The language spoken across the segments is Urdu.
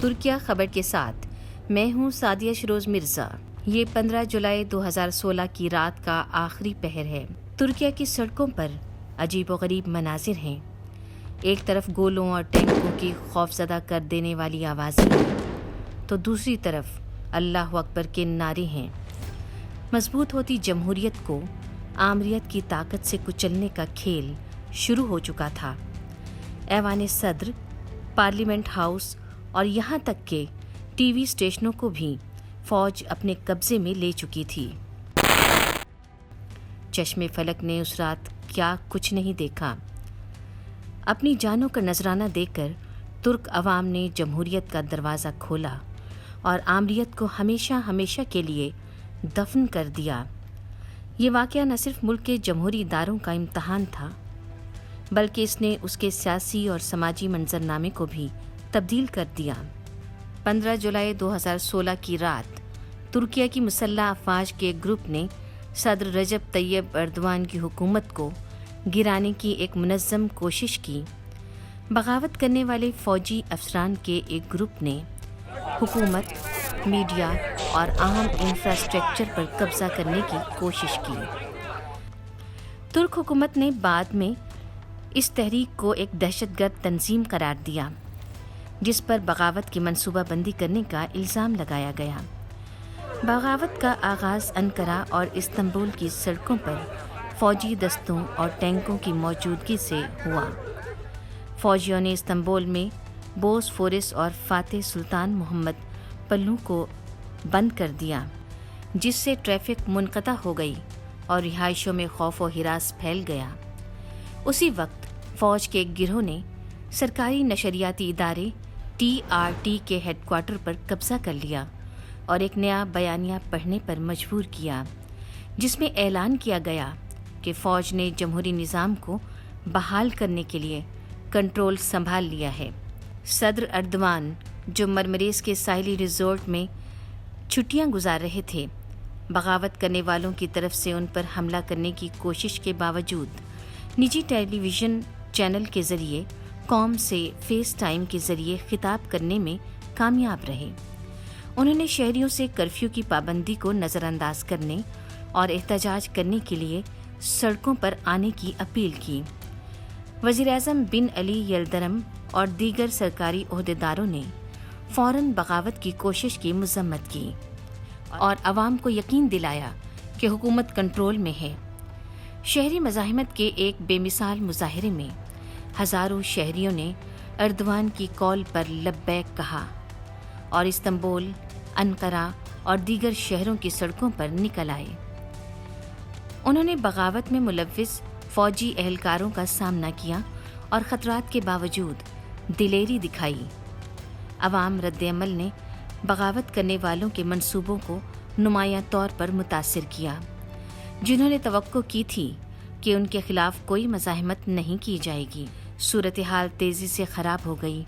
ترکیہ خبر کے ساتھ میں ہوں سعدیہ شروز مرزا۔ یہ 15 جولائی 2016 کی رات کا آخری پہر ہے۔ ترکیہ کی سڑکوں پر عجیب و غریب مناظر ہیں۔ ایک طرف گولوں اور ٹینکوں کی خوفزدہ کر دینے والی آوازیں ہیں تو دوسری طرف اللہ اکبر کے نعرے ہیں۔ مضبوط ہوتی جمہوریت کو آمریت کی طاقت سے کچلنے کا کھیل شروع ہو چکا تھا۔ ایوان صدر، پارلیمنٹ ہاؤس اور یہاں تک کہ ٹی وی اسٹیشنوں کو بھی فوج اپنے قبضے میں لے چکی تھی۔ چشم فلک نے اس رات کیا کچھ نہیں دیکھا۔ اپنی جانوں کا نذرانہ دے کر ترک عوام نے جمہوریت کا دروازہ کھولا اور آمریت کو ہمیشہ ہمیشہ کے لیے دفن کر دیا۔ یہ واقعہ نہ صرف ملک کے جمہوری اداروں کا امتحان تھا بلکہ اس نے اس کے سیاسی اور سماجی منظرنامے کو بھی تبدیل کر دیا۔ 15 جولائی 2016 کی رات ترکیہ کی مسلح افواج کے ایک گروپ نے صدر رجب طیب ایردوان کی حکومت کو گرانے کی ایک منظم کوشش کی۔ بغاوت کرنے والے فوجی افسران کے ایک گروپ نے حکومت، میڈیا اور اہم انفراسٹرکچر پر قبضہ کرنے کی کوشش کی۔ ترک حکومت نے بعد میں اس تحریک کو ایک دہشت گرد تنظیم قرار دیا جس پر بغاوت کی منصوبہ بندی کرنے کا الزام لگایا گیا۔ بغاوت کا آغاز انقرہ اور استنبول کی سڑکوں پر فوجی دستوں اور ٹینکوں کی موجودگی سے ہوا۔ فوجیوں نے استنبول میں بوسفورس اور فاتح سلطان محمد پلوں کو بند کر دیا جس سے ٹریفک منقطع ہو گئی اور رہائشوں میں خوف و ہراس پھیل گیا۔ اسی وقت فوج کے ایک گروہ نے سرکاری نشریاتی ادارے TRT کے ہیڈ کوارٹر پر قبضہ کر لیا اور ایک نیا بیانیہ پڑھنے پر مجبور کیا جس میں اعلان کیا گیا کہ فوج نے جمہوری نظام کو بحال کرنے کے لیے کنٹرول سنبھال لیا ہے۔ صدر ایردوان جو مرمریز کے ساحلی ریزورٹ میں چھٹیاں گزار رہے تھے، بغاوت کرنے والوں کی طرف سے ان پر حملہ کرنے کی کوشش کے باوجود نجی ٹیلی ویژن چینل کے ذریعے قوم سے فیس ٹائم کے ذریعے خطاب کرنے میں کامیاب رہے۔ انہوں نے شہریوں سے کرفیو کی پابندی کو نظر انداز کرنے اور احتجاج کرنے کے لیے سڑکوں پر آنے کی اپیل کی۔ وزیر اعظم بن علی یلدرم اور دیگر سرکاری عہدیداروں نے فوراً بغاوت کی کوشش کی مذمت کی اور عوام کو یقین دلایا کہ حکومت کنٹرول میں ہے۔ شہری مزاحمت کے ایک بے مثال مظاہرے میں ہزاروں شہریوں نے ایردوان کی کال پر لبیک کہا اور استنبول، انقرہ اور دیگر شہروں کی سڑکوں پر نکل آئے۔ انہوں نے بغاوت میں ملوث فوجی اہلکاروں کا سامنا کیا اور خطرات کے باوجود دلیری دکھائی۔ عوام رد عمل نے بغاوت کرنے والوں کے منصوبوں کو نمایاں طور پر متاثر کیا، جنہوں نے توقع کی تھی کہ ان کے خلاف کوئی مزاحمت نہیں کی جائے گی۔ صورتحال تیزی سے خراب ہو گئی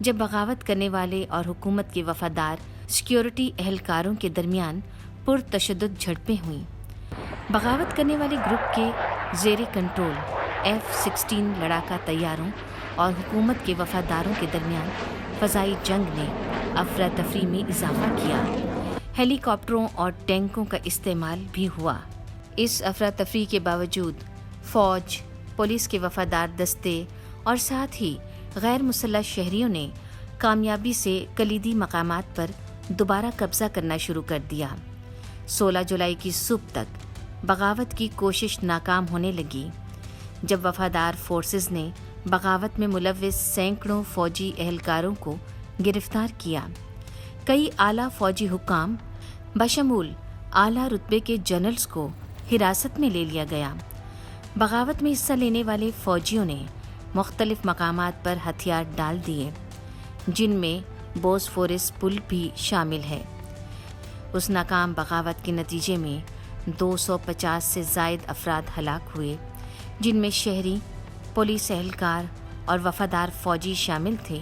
جب بغاوت کرنے والے اور حکومت کے وفادار سیکیورٹی اہلکاروں کے درمیان پرتشدد جھڑپیں ہوئیں۔ بغاوت کرنے والے گروپ کے زیر کنٹرول F-16 لڑاکا طیاروں اور حکومت کے وفاداروں کے درمیان فضائی جنگ نے افراتفری میں اضافہ کیا۔ ہیلی کاپٹروں اور ٹینکوں کا استعمال بھی ہوا۔ اس افراتفری کے باوجود فوج، پولیس کے وفادار دستے اور ساتھ ہی غیر مسلح شہریوں نے کامیابی سے کلیدی مقامات پر دوبارہ قبضہ کرنا شروع کر دیا۔ 16 جولائی کی صبح تک بغاوت کی کوشش ناکام ہونے لگی جب وفادار فورسز نے بغاوت میں ملوث سینکڑوں فوجی اہلکاروں کو گرفتار کیا۔ کئی اعلیٰ فوجی حکام بشمول اعلیٰ رتبے کے جنرلز کو حراست میں لے لیا گیا۔ بغاوت میں حصہ لینے والے فوجیوں نے مختلف مقامات پر ہتھیار ڈال دیے جن میں بوسفورس پل بھی شامل ہے۔ اس ناکام بغاوت کے نتیجے میں 250 سے زائد افراد ہلاک ہوئے جن میں شہری، پولیس اہلکار اور وفادار فوجی شامل تھے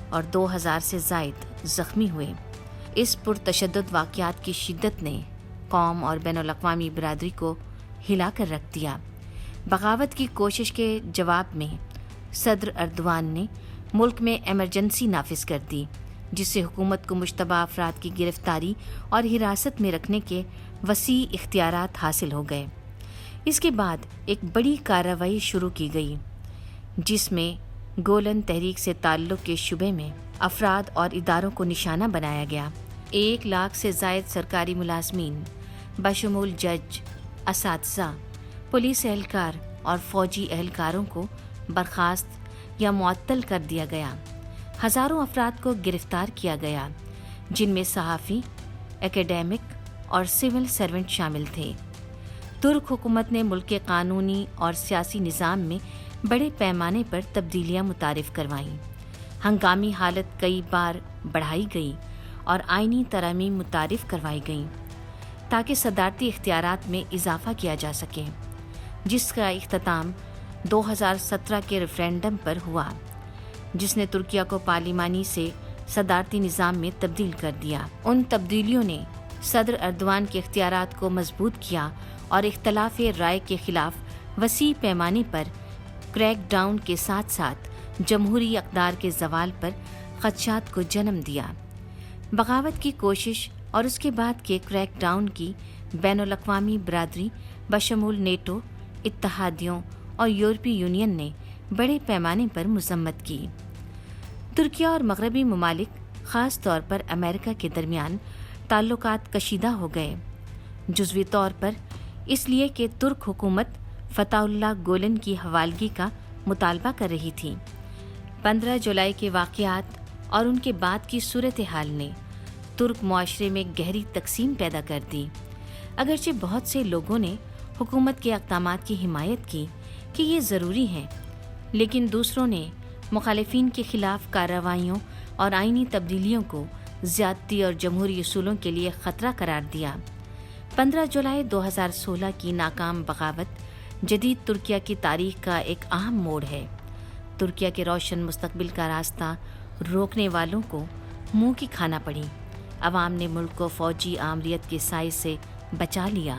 اور 2000 سے زائد زخمی ہوئے۔ اس پرتشدد واقعات کی شدت نے قوم اور بین الاقوامی برادری کو ہلا کر رکھ دیا۔ بغاوت کی کوشش کے جواب میں صدر ایردوان نے ملک میں ایمرجنسی نافذ کر دی جس سے حکومت کو مشتبہ افراد کی گرفتاری اور حراست میں رکھنے کے وسیع اختیارات حاصل ہو گئے۔ اس کے بعد ایک بڑی کارروائی شروع کی گئی جس میں گولن تحریک سے تعلق کے شبے میں افراد اور اداروں کو نشانہ بنایا گیا۔ 1,00,000 سے زائد سرکاری ملازمین بشمول جج، اساتذہ، پولیس اہلکار اور فوجی اہلکاروں کو برخاست یا معطل کر دیا گیا۔ ہزاروں افراد کو گرفتار کیا گیا جن میں صحافی، اکیڈیمک اور سول سرونٹ شامل تھے۔ ترک حکومت نے ملک کے قانونی اور سیاسی نظام میں بڑے پیمانے پر تبدیلیاں متعارف کروائیں۔ ہنگامی حالت کئی بار بڑھائی گئی اور آئینی ترامیم متعارف کروائی گئیں تاکہ صدارتی اختیارات میں اضافہ کیا جا سکے، جس کا اختتام 2017 کے ریفرینڈم پر ہوا جس نے ترکیہ کو پارلیمانی سے صدارتی نظام میں تبدیل کر دیا۔ ان تبدیلیوں نے صدر اردوان کے اختیارات کو مضبوط کیا اور اختلاف رائے کے خلاف وسیع پیمانے پر کریک ڈاؤن کے ساتھ ساتھ جمہوری اقدار کے زوال پر خدشات کو جنم دیا۔ بغاوت کی کوشش اور اس کے بعد کے کریک ڈاؤن کی بین الاقوامی برادری بشمول نیٹو، اتحادیوں اور یورپی یونین نے بڑے پیمانے پر مذمت کی۔ ترکیہ اور مغربی ممالک، خاص طور پر امریکہ کے درمیان تعلقات کشیدہ ہو گئے، جزوی طور پر اس لیے کہ ترک حکومت فتح اللہ گولن کی حوالگی کا مطالبہ کر رہی تھی۔ 15 جولائی کے واقعات اور ان کے بعد کی صورتحال نے ترک معاشرے میں گہری تقسیم پیدا کر دی۔ اگرچہ بہت سے لوگوں نے حکومت کے اقدامات کی حمایت کی کہ یہ ضروری ہے، لیکن دوسروں نے مخالفین کے خلاف کارروائیوں اور آئینی تبدیلیوں کو زیادتی اور جمہوری اصولوں کے لیے خطرہ قرار دیا۔ 15 جولائی 2016 کی ناکام بغاوت جدید ترکیہ کی تاریخ کا ایک اہم موڑ ہے۔ ترکیہ کے روشن مستقبل کا راستہ روکنے والوں کو منہ کی کھانا پڑی۔ عوام نے ملک کو فوجی آمریت کے سائے سے بچا لیا۔